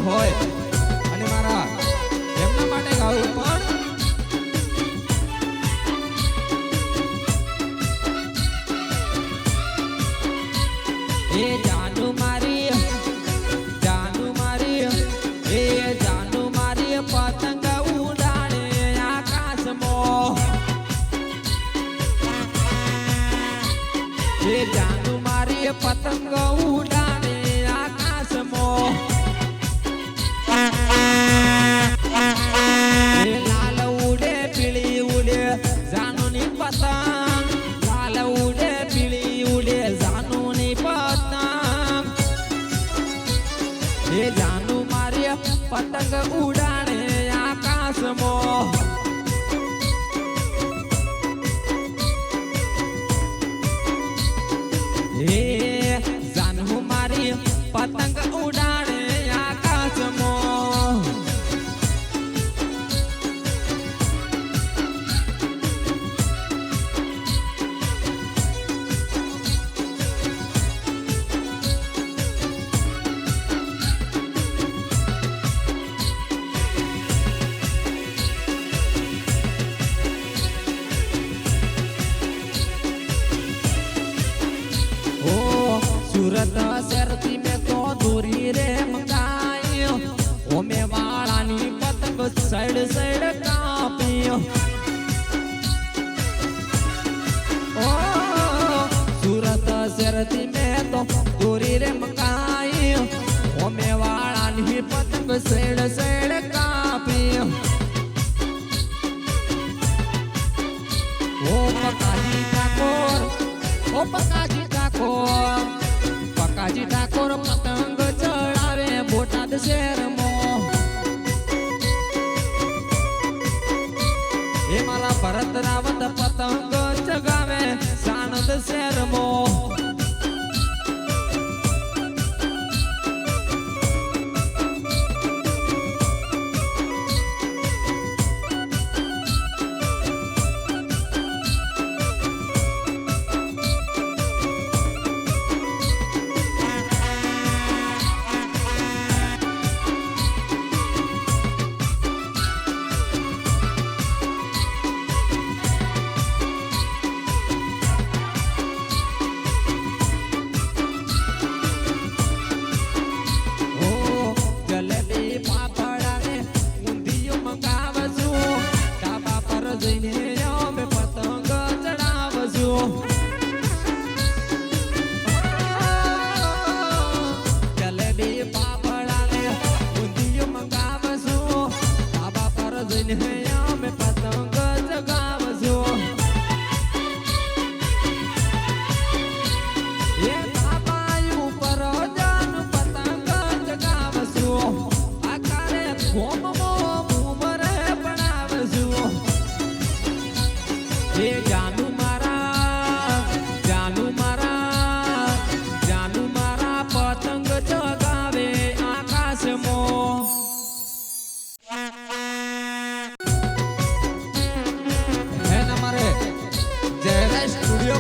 હોય અને મારા એમના માટે ગાવું પણ એ જાનુ મારી એ જાનુ મારી પતંગ ઉડાડે આકાશમાં એ જાનુ મારી પતંગ ઉડાડે આકાશમાં એ લાલ ઉડે પીળી ઉડે જાનુની પતંગ લાલ ઉડે પીળી ઉડે જાનુની પતંગ એ જાનુ મારી પતંગ ઉડાડે આકાશમાં હે જાનુ મારી પતંગ ઉડાડે આકાશમાં सूरत शहरती में तो दूरी रे मंगाई ओ में वालानी पतंग साइड साइड कापी ओ सूरत शहरती में तो दूरी रे मंगाई ओ में वालानी पतंग साइड साइड कापी ओ पकाजी ठाकोर पकाजी ठाकोर पतंग चढ़ावे बोटाद शहर में ये मारा भरत रावत पतंग चगावे सानद शहर में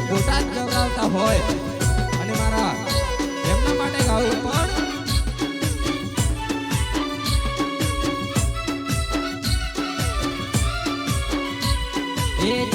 બોટાદ ગવરાવતા હોય અને મારા એમના માટે ગાવું પણ એ